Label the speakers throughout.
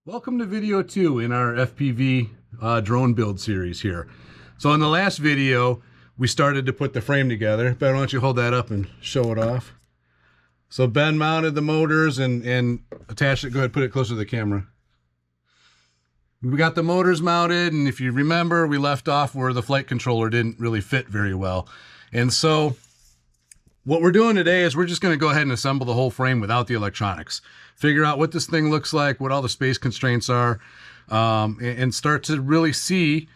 Speaker 1: Welcome to video 2 in our FPV drone build series here. So in the last video, we started to put the frame together. Ben, why don't you hold that up and show it off? So Ben mounted the motors and attached it. Go ahead, put it closer to the camera. We got the motors mounted, and if you remember, we left off where the flight controller didn't really fit very well. And so what we're doing today is we're just going to go ahead and assemble the whole frame without the electronics. Figure out what this thing looks like, what all the space constraints are, and start to really see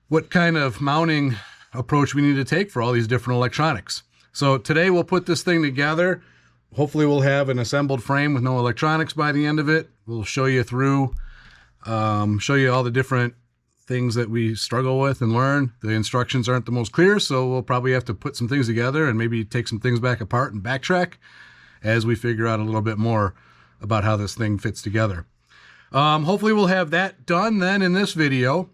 Speaker 1: what kind of mounting approach we need to take for all these different electronics. So today we'll put this thing together. Hopefully we'll have an assembled frame with no electronics by the end of it. We'll show you through, show you all the different things that we struggle with and learn. The instructions aren't the most clear, so we'll probably have to put some things together and maybe take some things back apart and backtrack as we figure out a little bit more about how this thing fits together. Hopefully we'll have that done then in this video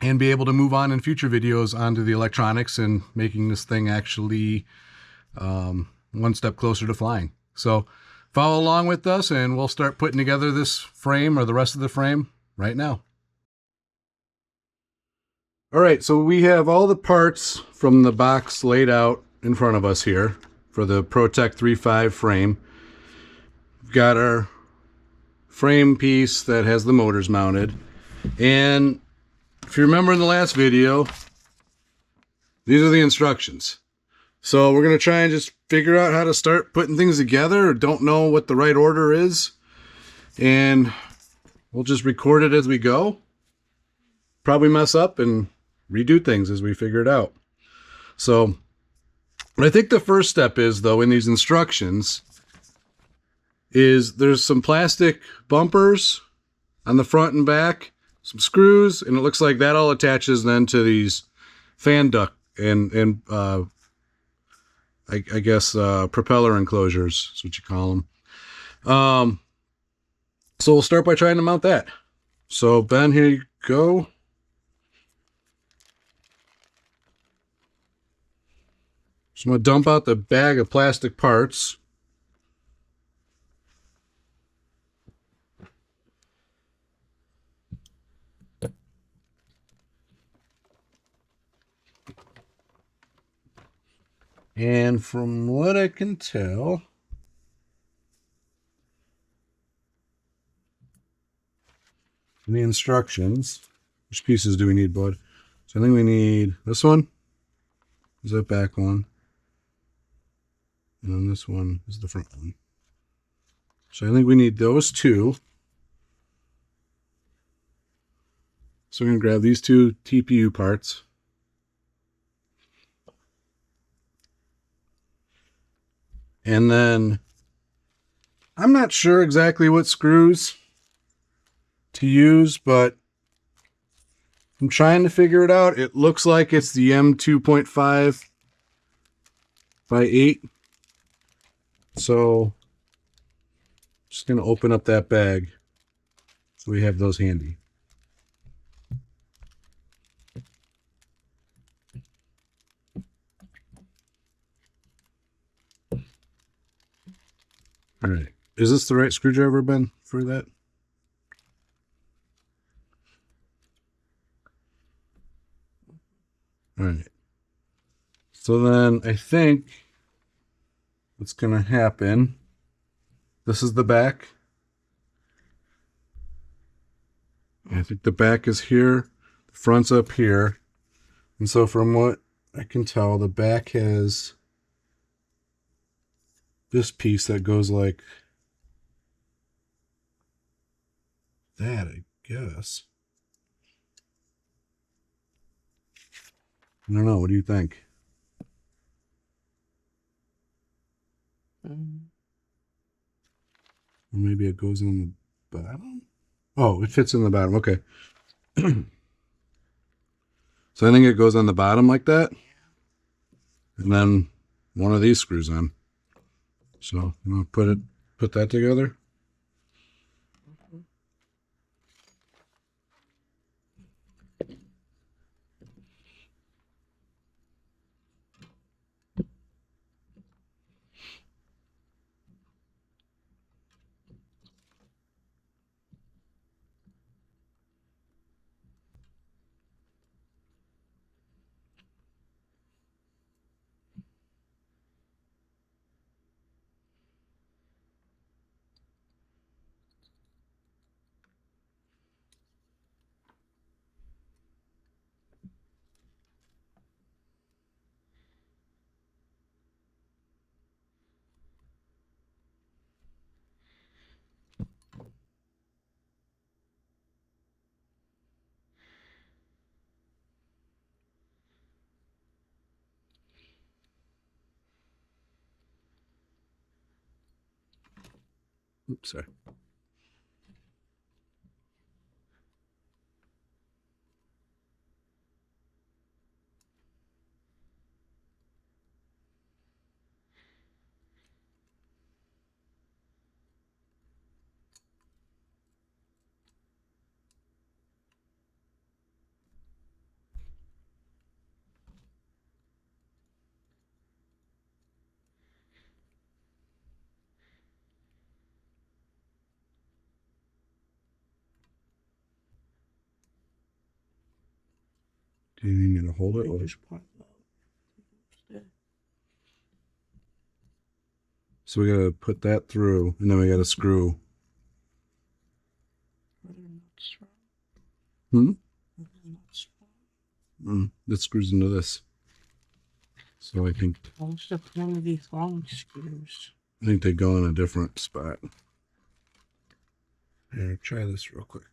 Speaker 1: and be able to move on in future videos onto the electronics and making this thing actually one step closer to flying. So follow along with us and we'll start putting together this frame or the rest of the frame right now. All right, so we have all the parts from the box laid out in front of us here for the Protek 3.5 frame. We've got our frame piece that has the motors mounted. And if you remember in the last video, these are the instructions. So we're going to try and just figure out how to start putting things together, or don't know what the right order is. And we'll just record it as we go. Probably mess up and redo things as we figure it out. So what I think the first step is, though, in these instructions is there's some plastic bumpers on the front and back, some screws, and it looks like that all attaches then to these fan duct and I guess propeller enclosures is what you call them. So we'll start by trying to mount that. So Ben, here you go. So I'm going to dump out the bag of plastic parts. And from what I can tell, in the instructions, which pieces do we need, bud? So I think we need this one. Is that back one? And then this one is the front one. So I think we need those two. So we're going to grab these two TPU parts. And then I'm not sure exactly what screws to use, but I'm trying to figure it out. It looks like it's the M2.5 by 8. So just going to open up that bag so we have those handy. All right. Is this the right screwdriver, Ben, for that? All right. So then I think what's going to happen, this is the back. I think the back is here, the front's up here. And so from what I can tell, the back has this piece that goes like that, I guess. I don't know. What do you think? Or maybe it goes in the bottom? Oh, it fits in the bottom. Okay. So I think it goes on the bottom like that. And then one of these screws on. So I'm going to put that together. Oops, sorry. Do you need me to hold it? So we gotta put that through, and then we gotta screw. That screws into this. So I think.
Speaker 2: What's the point of these long screws?
Speaker 1: I think they go in a different spot. Here, try this real quick.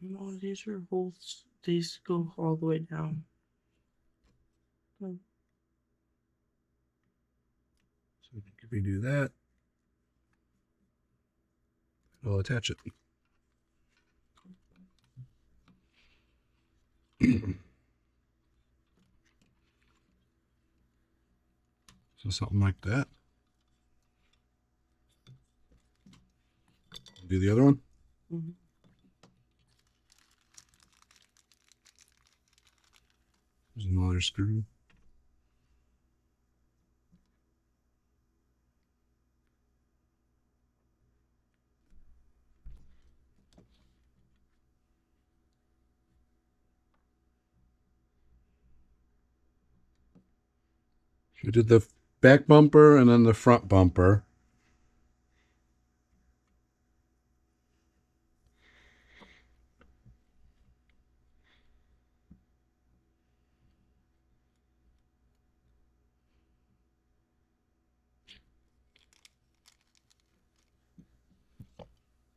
Speaker 2: No, these are both. These go all the way down.
Speaker 1: So if we do that, it'll attach it. So something like that. Do the other one. There's another screw. We did the back bumper and then the front bumper.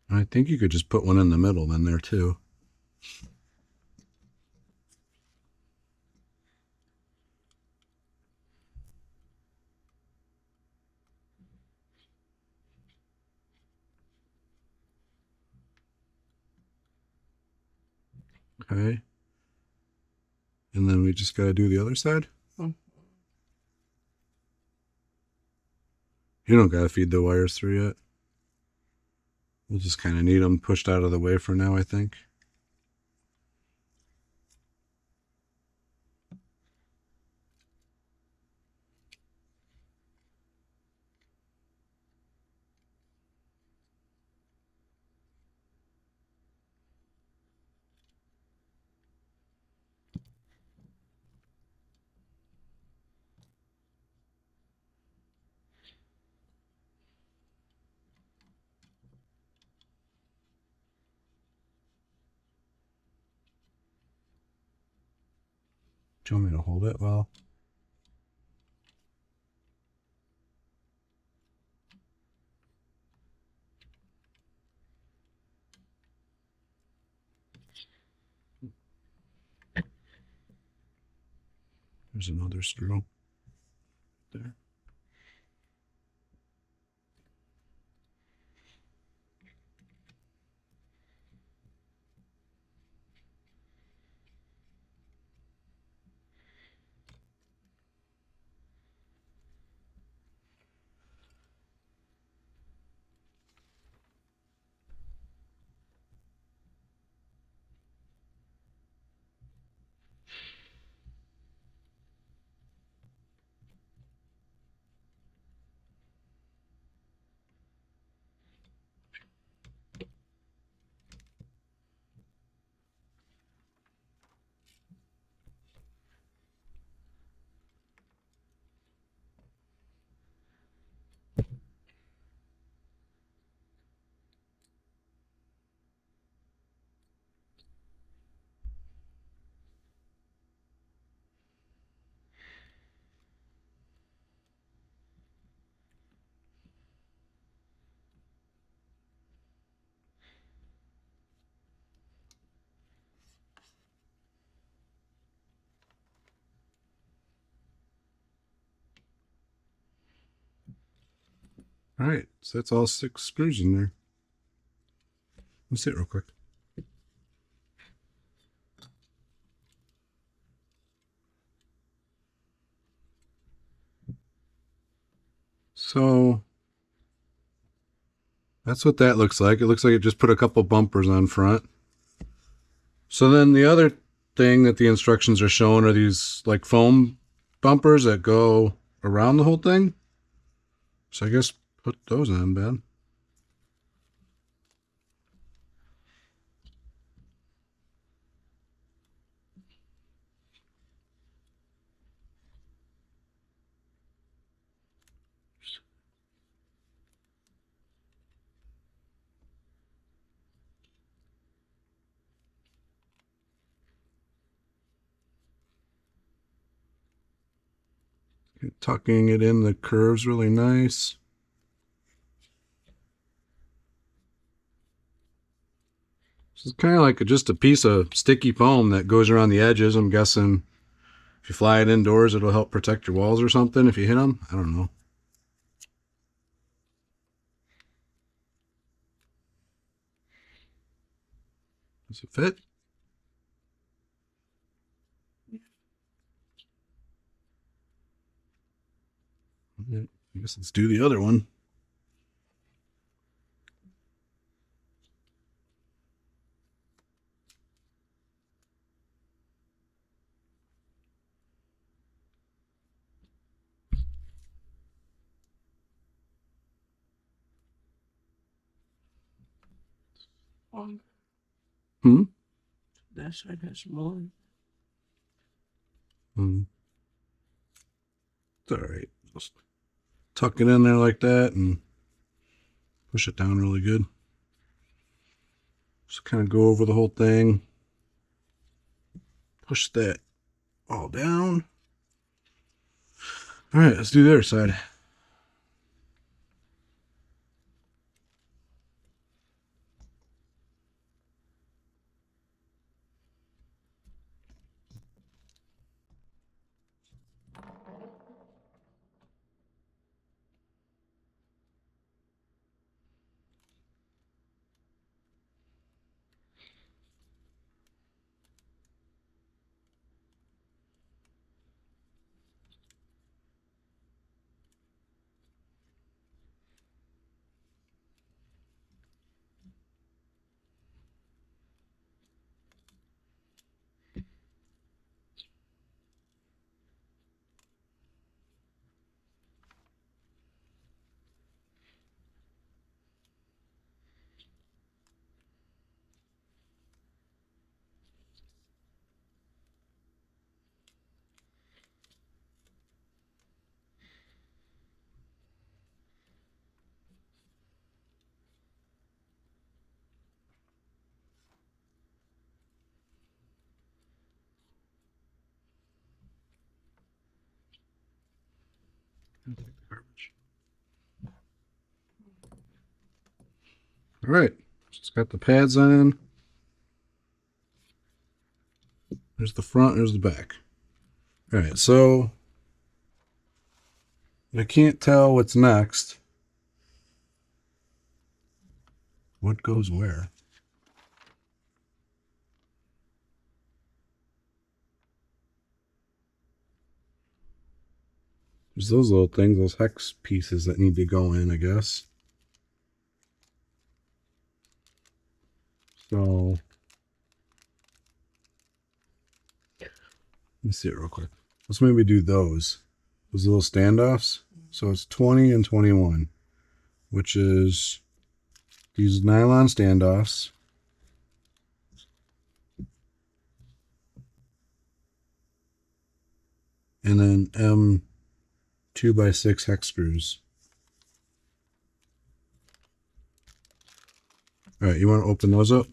Speaker 1: I think you could just put one in the middle then there too. Okay. And then we just got to do the other side. You don't got to feed the wires through yet. We'll just kind of need them pushed out of the way for now, I think. Do you want me to hold it well? There's another screw there. All right, so that's all 6 screws in there. Let's see it real quick. So that's what that looks like. It looks like it just put a couple bumpers on front. So then the other thing that the instructions are showing are these like foam bumpers that go around the whole thing. So I guess put those on, Ben. Tucking it in the curves really nice. This is kind of like just a piece of sticky foam that goes around the edges. I'm guessing if you fly it indoors, it'll help protect your walls or something if you hit them. I don't know. Does it fit? Yeah, I guess let's do the other one. Hmm?
Speaker 2: That side has more.
Speaker 1: It's all right. Just tuck it in there like that and push it down really good. Just kind of go over the whole thing. Push that all down. All right, let's do the other side. All right, just got the pads on. There's the front, there's the back. All right, so I can't tell what's next. What goes where? There's those little things, those hex pieces that need to go in, I guess. So let me see it real quick. Let's maybe do those little standoffs. So it's 20 and 21, which is these nylon standoffs. And then M 2x6 hex screws. All right, you want to open those up?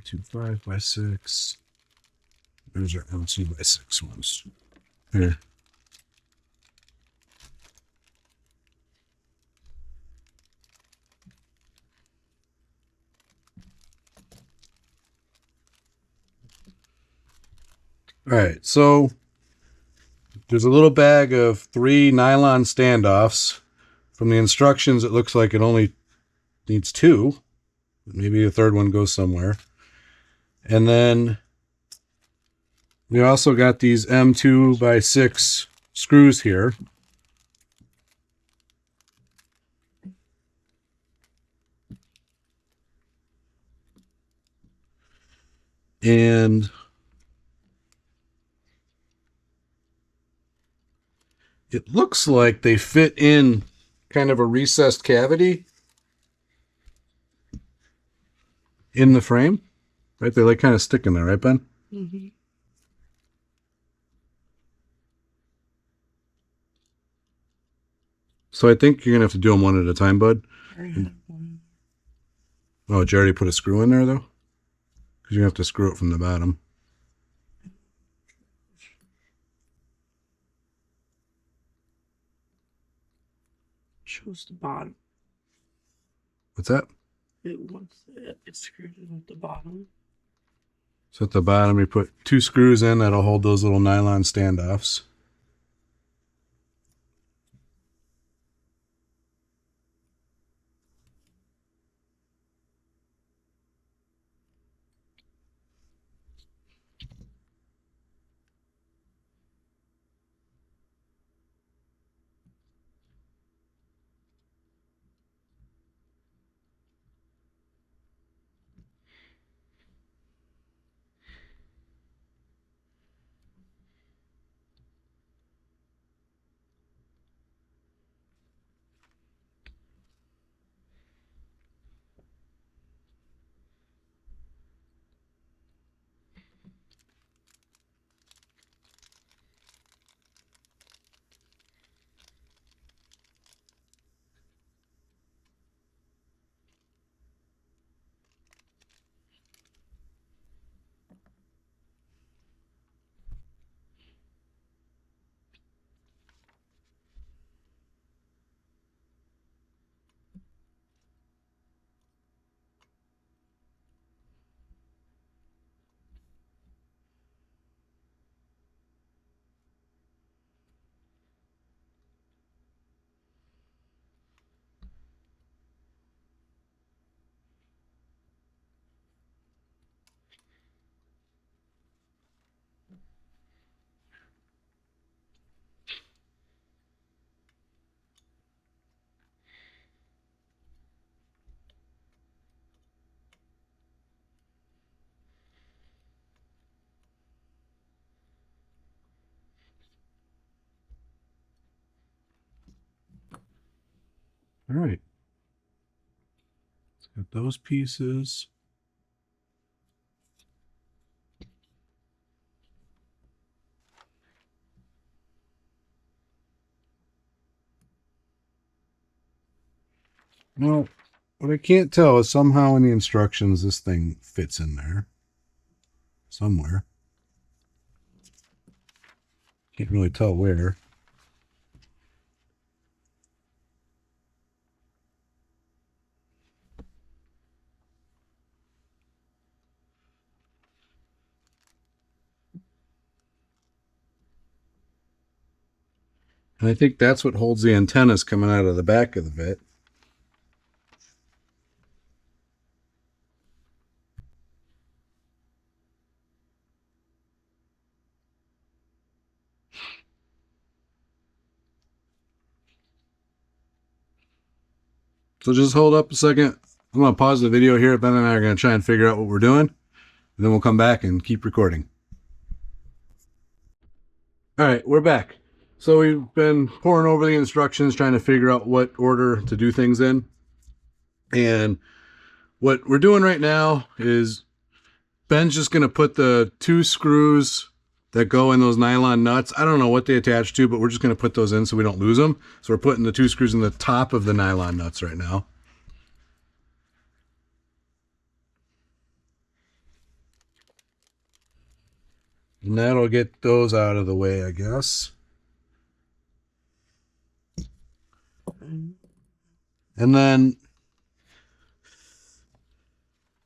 Speaker 1: Two 5x6. Those are M2x6 ones. Here. All right, so there's a little bag of 3 nylon standoffs. From the instructions, it looks like it only needs 2. Maybe a third one goes somewhere. And then we also got these M2x6 screws here. And it looks like they fit in kind of a recessed cavity in the frame, right? They like kind of stick in there, right, Ben?
Speaker 2: Mm-hmm.
Speaker 1: So I think you're gonna have to do them one at a time, bud.
Speaker 2: I have one.
Speaker 1: Oh, did you already put a screw in there though? Because you have to screw it from the bottom.
Speaker 2: Shows the bottom.
Speaker 1: What's that?
Speaker 2: It's screwed in at the bottom.
Speaker 1: So at the bottom, you put 2 screws in that'll hold those little nylon standoffs. All right. Got those pieces. Well, what I can't tell is somehow in the instructions this thing fits in there somewhere. Can't really tell where. And I think that's what holds the antennas coming out of the back of the bit. So just hold up a second. I'm going to pause the video here. Ben and I are going to try and figure out what we're doing. And then we'll come back and keep recording. All right, we're back. So we've been pouring over the instructions, trying to figure out what order to do things in. And what we're doing right now is Ben's just going to put the 2 screws that go in those nylon nuts. I don't know what they attach to, but we're just going to put those in so we don't lose them. So we're putting the 2 screws in the top of the nylon nuts right now. And that'll get those out of the way, I guess. And then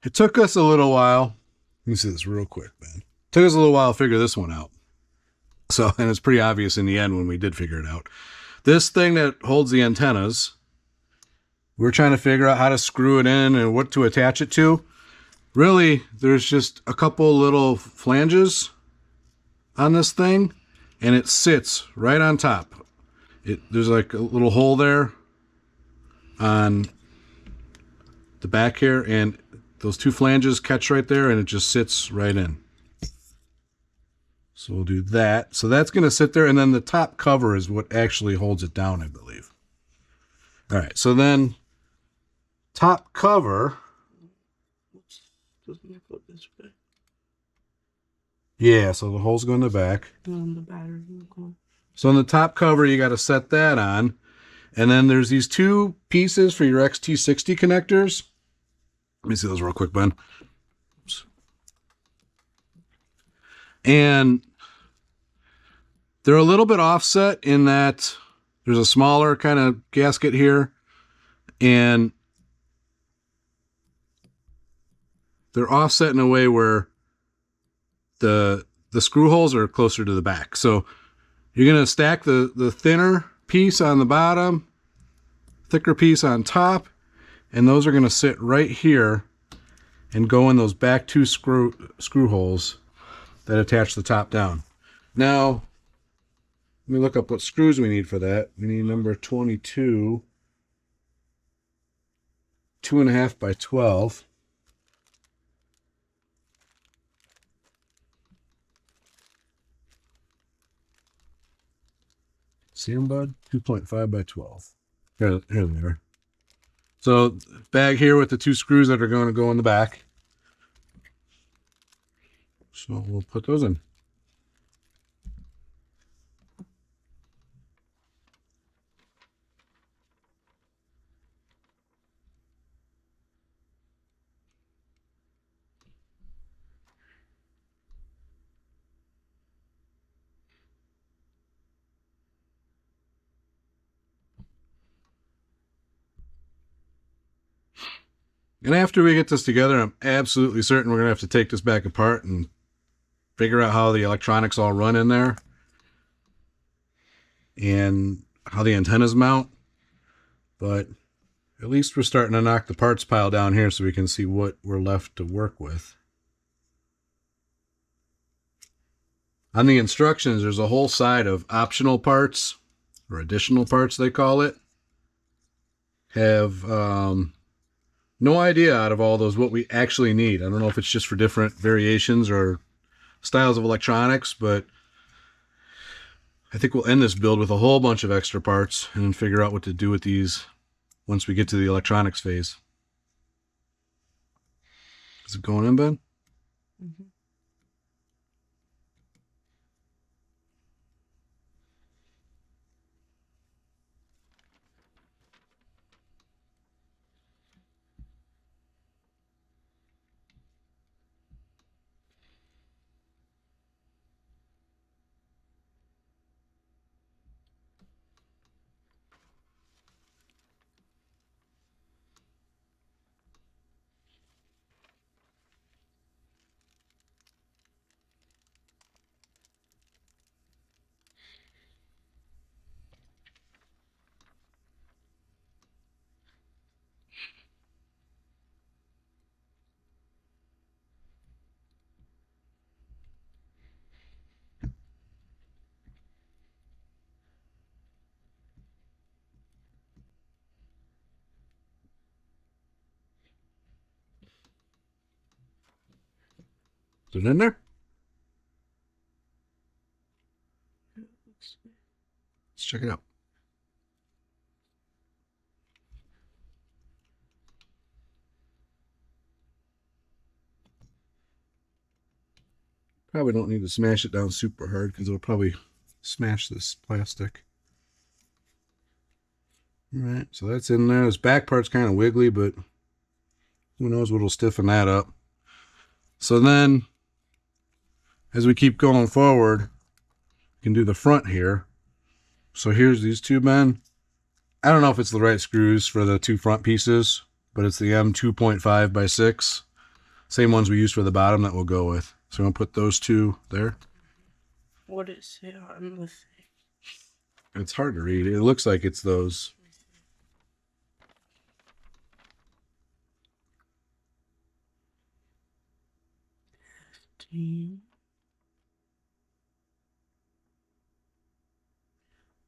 Speaker 1: it took us a little while. Let me see this real quick, man. It took us a little while to figure this one out. So, and it's pretty obvious in the end when we did figure it out. This thing that holds the antennas, we're trying to figure out how to screw it in and what to attach it to. Really, there's just a couple little flanges on this thing, and it sits right on top. There's like a little hole there on the back here, and those two flanges catch right there, and it just sits right in. So we'll do that. So that's going to sit there, and then the top cover is what actually holds it down, I believe. All right, so then top cover.
Speaker 2: Doesn't it go this way?
Speaker 1: Yeah, so the holes go in the back.
Speaker 2: And the battery will go.
Speaker 1: So on the top cover, you got to set that on. And then there's these two pieces for your XT60 connectors. Let me see those real quick, Ben. Oops. And they're a little bit offset in that there's a smaller kind of gasket here, and they're offset in a way where the screw holes are closer to the back. So you're going to stack the thinner piece on the bottom, thicker piece on top, and those are going to sit right here and go in those back two screw holes that attach the top down. Now, let me look up what screws we need for that. We need number 22, 2.5 by 12. See them, bud? 2.5 by 12. Here they are. So, bag here with the two screws that are going to go in the back. So, we'll put those in. And after we get this together, I'm absolutely certain we're going to have to take this back apart and figure out how the electronics all run in there and how the antennas mount. But at least we're starting to knock the parts pile down here so we can see what we're left to work with. On the instructions, there's a whole side of optional parts, or additional parts they call it. Have no idea out of all those what we actually need. I don't know if it's just for different variations or styles of electronics, but I think we'll end this build with a whole bunch of extra parts and then figure out what to do with these once we get to the electronics phase. Is it going in, Ben?
Speaker 2: Mm-hmm.
Speaker 1: Is it in there? Let's check it out. Probably don't need to smash it down super hard because it'll probably smash this plastic. All right, so that's in there. This back part's kind of wiggly, but who knows what'll stiffen that up. So then, as we keep going forward, we can do the front here. So here's these two men. I don't know if it's the right screws for the two front pieces, but it's the M2.5 by 6. Same ones we used for the bottom that we'll go with. So I'm going to put those two there.
Speaker 2: What is it on the thing?
Speaker 1: It's hard to read. It looks like it's those.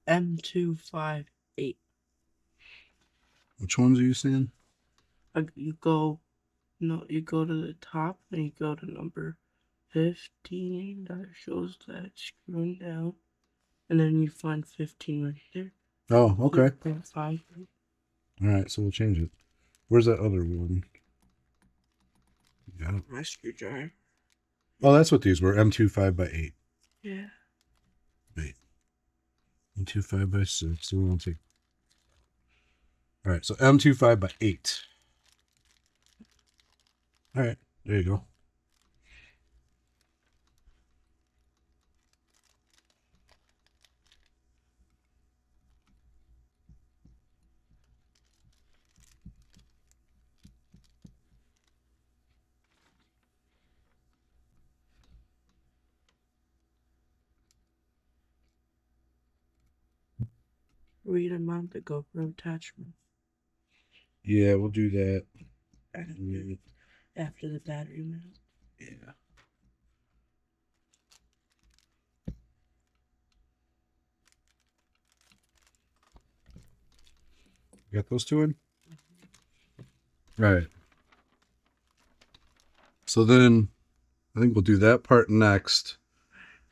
Speaker 2: M258.
Speaker 1: Which ones are you seeing?
Speaker 2: You go to the top and you go to number 15. That shows that it's screwing down. And then you find 15 right there.
Speaker 1: Oh, okay.
Speaker 2: 0.5.
Speaker 1: All right, so we'll change it. Where's that other one? Yeah.
Speaker 2: My screwdriver.
Speaker 1: Oh, that's what these were. M25x8.
Speaker 2: Yeah.
Speaker 1: Wait. M25x6. So we won't take. All right, so M25x8. All right, there you go.
Speaker 2: Read and mount the GoPro attachment
Speaker 1: Yeah, we'll do that.
Speaker 2: after the battery mount.
Speaker 1: Yeah. Got those two in? All right. So then I think we'll do that part next,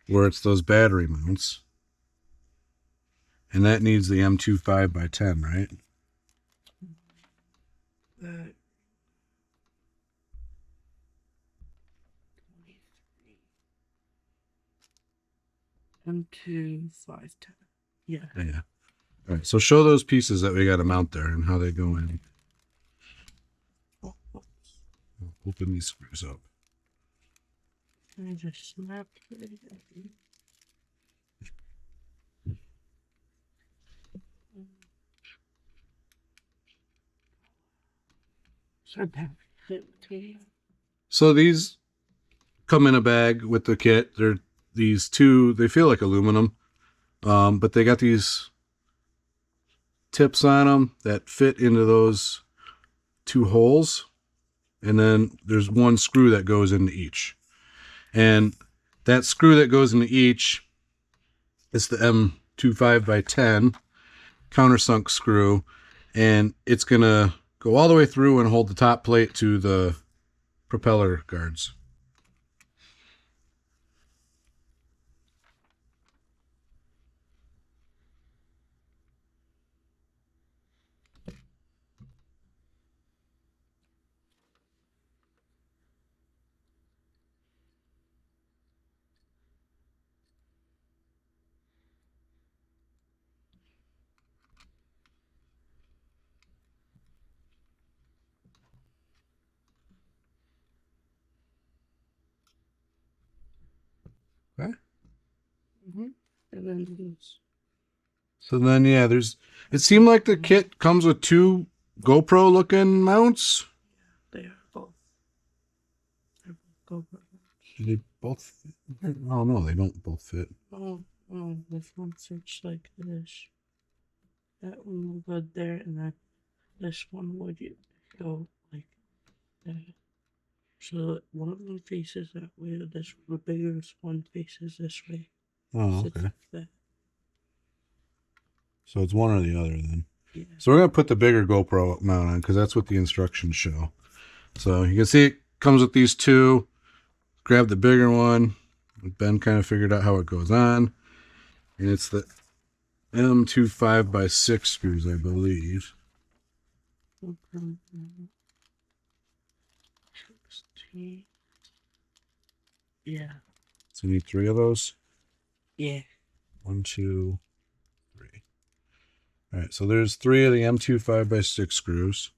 Speaker 1: where it's those battery mounts. And that needs the M25x10, right?
Speaker 2: M2510. Yeah.
Speaker 1: Yeah. All right, so show those pieces that we got to mount there and how they go in. Open these screws up.
Speaker 2: I just snapped it. So that fit between.
Speaker 1: So these come in a bag with the kit. They're these two, they feel like aluminum, but they got these tips on them that fit into those two holes. And then there's one screw that goes into each. And that screw that goes into each is the M25x10 countersunk screw. And it's going to go all the way through and hold the top plate to the propeller guards. Okay.
Speaker 2: And then this.
Speaker 1: So then, yeah, it seemed like the kit comes with two GoPro looking mounts.
Speaker 2: They are both. They're both GoPro.
Speaker 1: Do they both fit? Oh, no, they don't both fit.
Speaker 2: Oh, this one fits like this. That one will go there, and then this one would go like that. So one of them faces that way, the biggest one faces this way.
Speaker 1: Oh,
Speaker 2: Sits
Speaker 1: okay.
Speaker 2: like that.
Speaker 1: So it's one or the other then.
Speaker 2: Yeah.
Speaker 1: So we're going to put the bigger GoPro mount on because that's what the instructions show. So you can see it comes with these two. Grab the bigger one. Ben kind of figured out how it goes on. And it's the M25x6 screws, I believe.
Speaker 2: Yeah.
Speaker 1: So you need three of those?
Speaker 2: Yeah.
Speaker 1: 1, 2, 3. All right, so there's three of the M25x6 screws.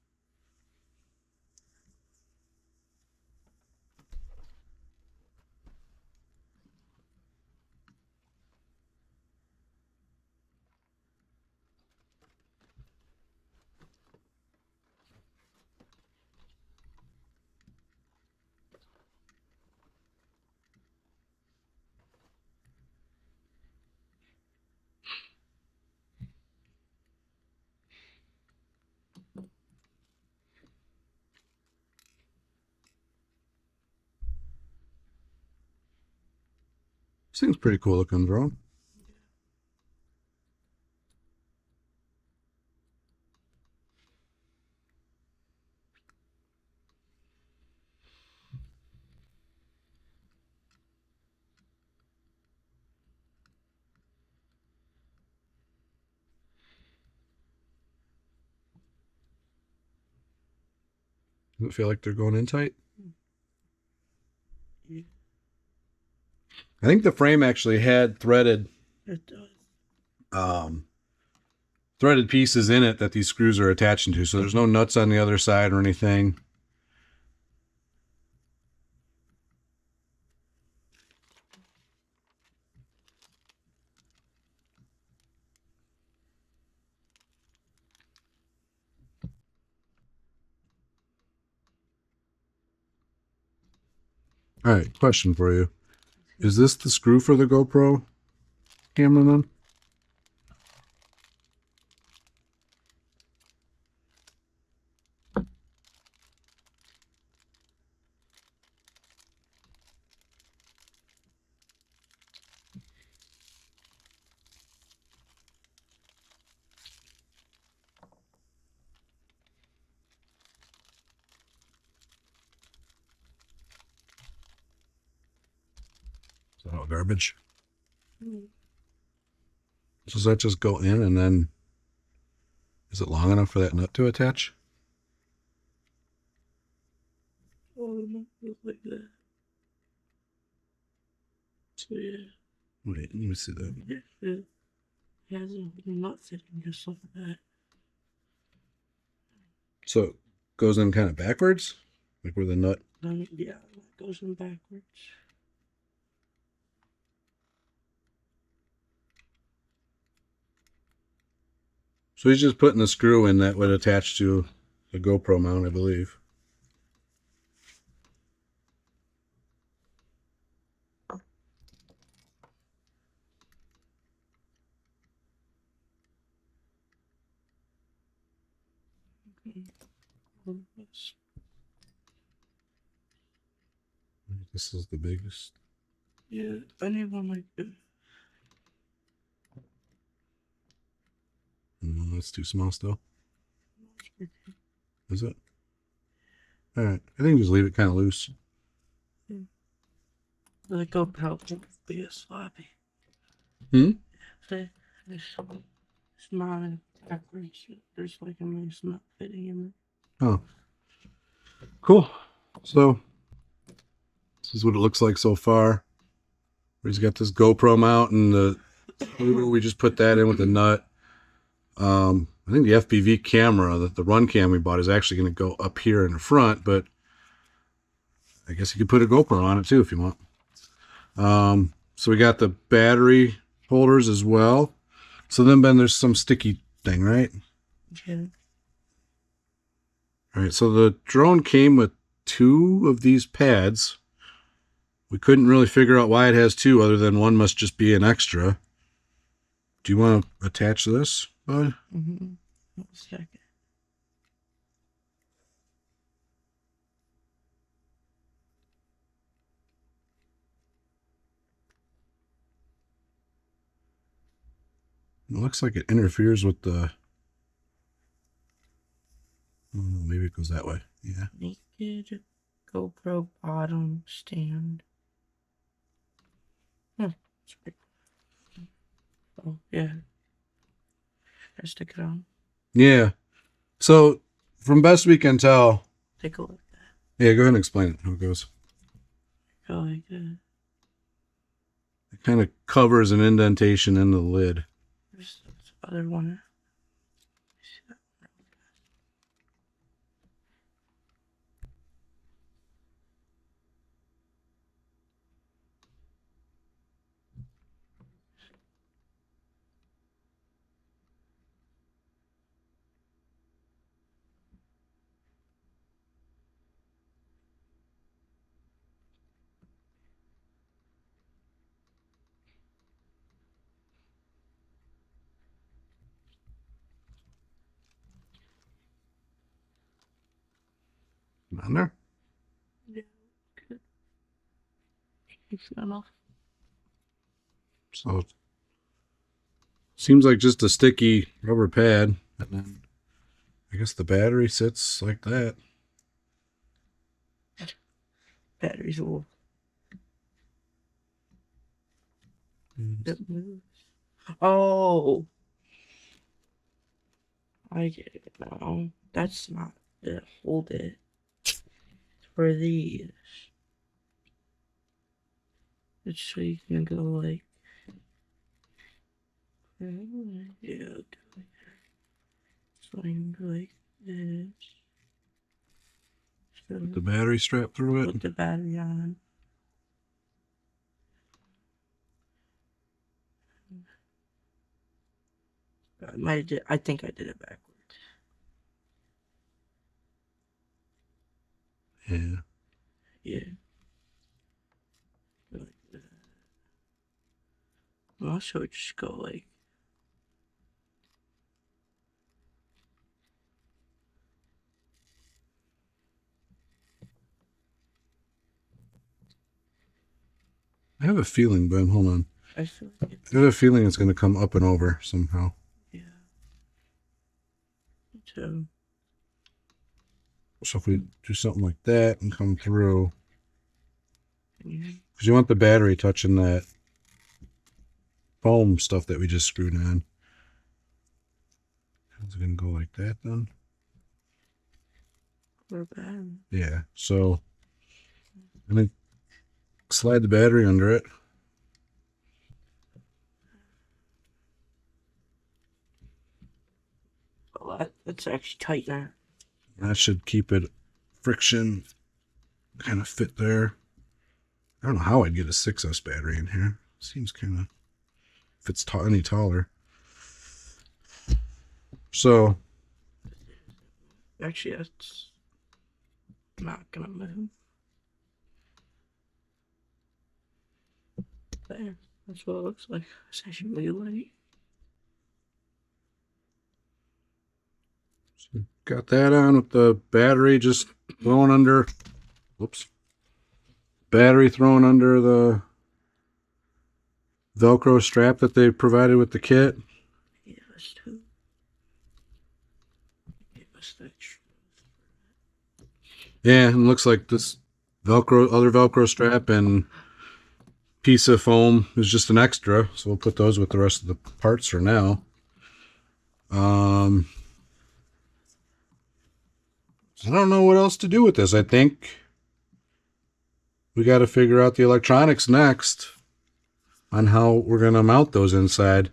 Speaker 1: This thing's pretty cool looking drone. Does it feel like they're going in tight?
Speaker 2: Yeah,
Speaker 1: I think the frame actually had threaded
Speaker 2: it does.
Speaker 1: Threaded pieces in it that these screws are attaching to, so there's no nuts on the other side or anything. All right, question for you. Is this the screw for the GoPro camera then? Is that all garbage?
Speaker 2: Mm.
Speaker 1: So does that just go in and then is it long enough for that nut to attach?
Speaker 2: Oh, it might look like that. So yeah,
Speaker 1: Wait, let me see that.
Speaker 2: it has a nut fitting just like that.
Speaker 1: So it goes in kind of backwards? Like where the nut...
Speaker 2: Yeah, that goes in backwards.
Speaker 1: So he's just putting the screw in that would attach to the GoPro mount, I believe.
Speaker 2: Okay.
Speaker 1: This is the biggest.
Speaker 2: Yeah, I need one like this.
Speaker 1: No, that's too small still. Is it? All right. I think just leave it kind of loose.
Speaker 2: Yeah. The GoPro won't be as sloppy.
Speaker 1: Hmm?
Speaker 2: See, it's mounted backwards. There's like a nice nut fitting in there.
Speaker 1: Oh. Cool. So, this is what it looks like so far. He's got this GoPro mount and we just put that in with the nut. I think the FPV camera, the run cam we bought, is actually going to go up here in the front, but I guess you could put a GoPro on it too if you want. So we got the battery holders as well. So then, Ben, there's some sticky thing, right?
Speaker 2: Yeah.
Speaker 1: All right, so the drone came with 2 of these pads. We couldn't really figure out why it has 2 other than one must just be an extra. Do you want to attach this, bud?
Speaker 2: Mm-hmm. 1 second.
Speaker 1: It looks like it interferes with the... Oh, maybe it goes that way. Yeah.
Speaker 2: Naked GoPro bottom stand. It's pretty cool. Oh, yeah. I stick it on.
Speaker 1: Yeah. So, from best we can tell...
Speaker 2: Take a look at that.
Speaker 1: Yeah, go ahead and explain it, how it goes.
Speaker 2: Go like that.
Speaker 1: It kind of covers an indentation in the lid.
Speaker 2: There's this other one. See that one?
Speaker 1: On there?
Speaker 2: Yeah. Good. It's gone off.
Speaker 1: So seems like just a sticky rubber pad, and then I guess the battery sits like that.
Speaker 2: Batteries will. It moves. Oh, I get it now. That's not it. Hold it. It's for these. It's so you can go like. Yeah, okay. So you can go like this. So
Speaker 1: Put the battery strap through it.
Speaker 2: put the battery on. I think I did it backwards.
Speaker 1: Yeah.
Speaker 2: Yeah. Like that. Also, just go like.
Speaker 1: I have a feeling, Ben, hold on.
Speaker 2: I feel like it's.
Speaker 1: I have a feeling it's going to come up and over somehow.
Speaker 2: Yeah. Me too.
Speaker 1: So if we do something like that and come through,
Speaker 2: Yeah.
Speaker 1: because you want the battery touching that foam stuff that we just screwed on. Is it going to go like that then?
Speaker 2: We're bad.
Speaker 1: Yeah. So I'm going to slide the battery under it.
Speaker 2: Oh, that's actually tight now.
Speaker 1: That should keep it friction kind of fit there. I don't know how I'd get a 6S battery in here. Seems kind of, if it's any taller. So
Speaker 2: Actually, that's not gonna move. There. That's what it looks like. It's actually really light.
Speaker 1: got that on with the battery just thrown under. Whoops. Battery thrown under the Velcro strap that they provided with the kit.
Speaker 2: Yeah, that's too. Give us that.
Speaker 1: Yeah, and looks like this other Velcro strap and piece of foam is just an extra. So we'll put those with the rest of the parts for now. I don't know what else to do with this. I think we got to figure out the electronics next on how we're going to mount those inside.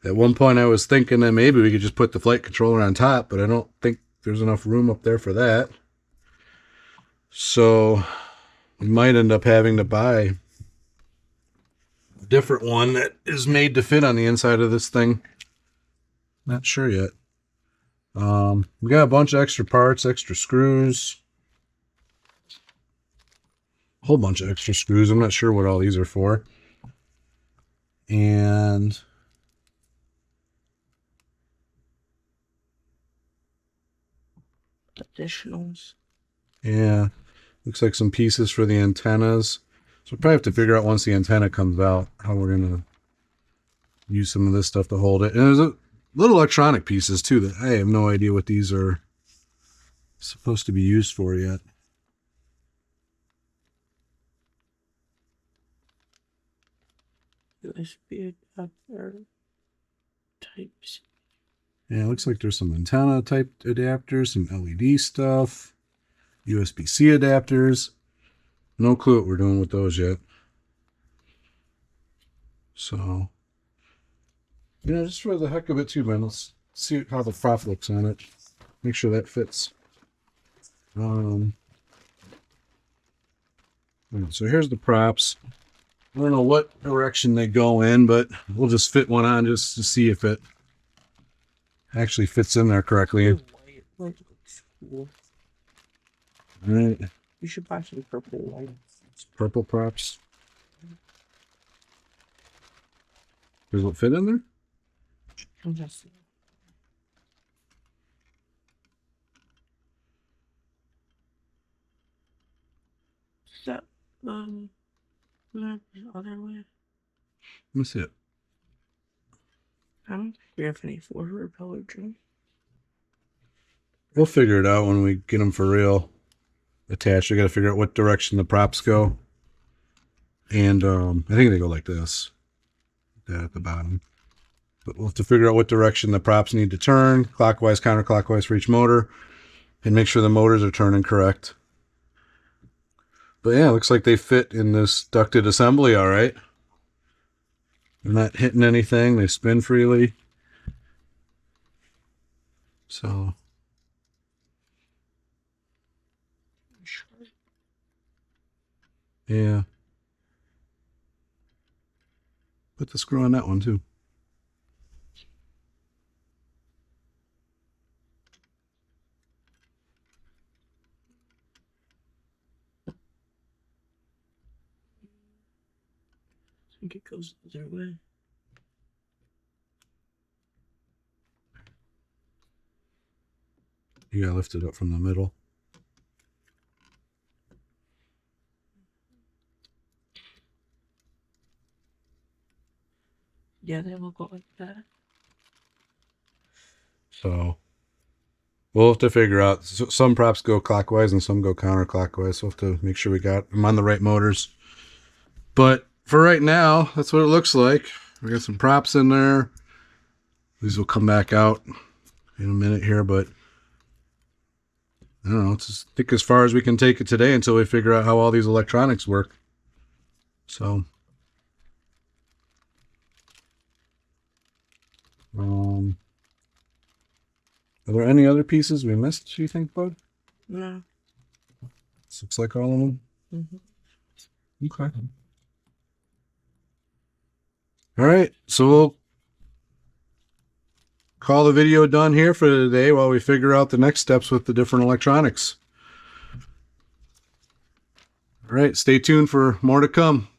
Speaker 1: At one point I was thinking that maybe we could just put the flight controller on top, but I don't think there's enough room up there for that. So we might end up having to buy a different one that is made to fit on the inside of this thing. Not sure yet. We got a bunch of extra parts, extra screws. A whole bunch of extra screws. I'm not sure what all these are for. And
Speaker 2: Additionals.
Speaker 1: yeah, looks like some pieces for the antennas. So we'll probably have to figure out once the antenna comes out how we're going to use some of this stuff to hold it. And there's a little electronic pieces too that I have no idea what these are supposed to be used for yet.
Speaker 2: USB adapter types.
Speaker 1: Yeah, it looks like there's some antenna type adapters, some LED stuff, USB-C adapters. No clue what we're doing with those yet. So, just for the heck of it too, man, let's see how the prop looks on it. Make sure that fits. So here's the props. I don't know what direction they go in, but we'll just fit one on just to see if it actually fits in there correctly.
Speaker 2: White looks cool.
Speaker 1: All right.
Speaker 2: You should buy some purple lights.
Speaker 1: It's purple props. Does it fit in there?
Speaker 2: Yes. Is that the other way?
Speaker 1: Let me see it.
Speaker 2: I don't think we have any forward repeller drone.
Speaker 1: We'll figure it out when we get them for real attached. We got to figure out what direction the props go. And I think they go like this. That at the bottom. But we'll have to figure out what direction the props need to turn, clockwise, counterclockwise for each motor, and make sure the motors are turning correct. But yeah, it looks like they fit in this ducted assembly all right. They're not hitting anything. They spin freely. So... yeah. Put the screw on that one too.
Speaker 2: I think it goes the other way.
Speaker 1: You gotta lift it up from the middle.
Speaker 2: Yeah, they will go like that.
Speaker 1: So we'll have to figure out. Some props go clockwise and some go counterclockwise. So we'll have to make sure we got them on the right motors. But for right now, that's what it looks like. We got some props in there. These will come back out in a minute here, but I don't know. It's I think as far as we can take it today until we figure out how all these electronics work. So are there any other pieces we missed, you think, bud?
Speaker 2: No.
Speaker 1: This looks like all of them.
Speaker 2: Mm-hmm.
Speaker 1: Okay. All right, so we'll call the video done here for today while we figure out the next steps with the different electronics. All right, stay tuned for more to come.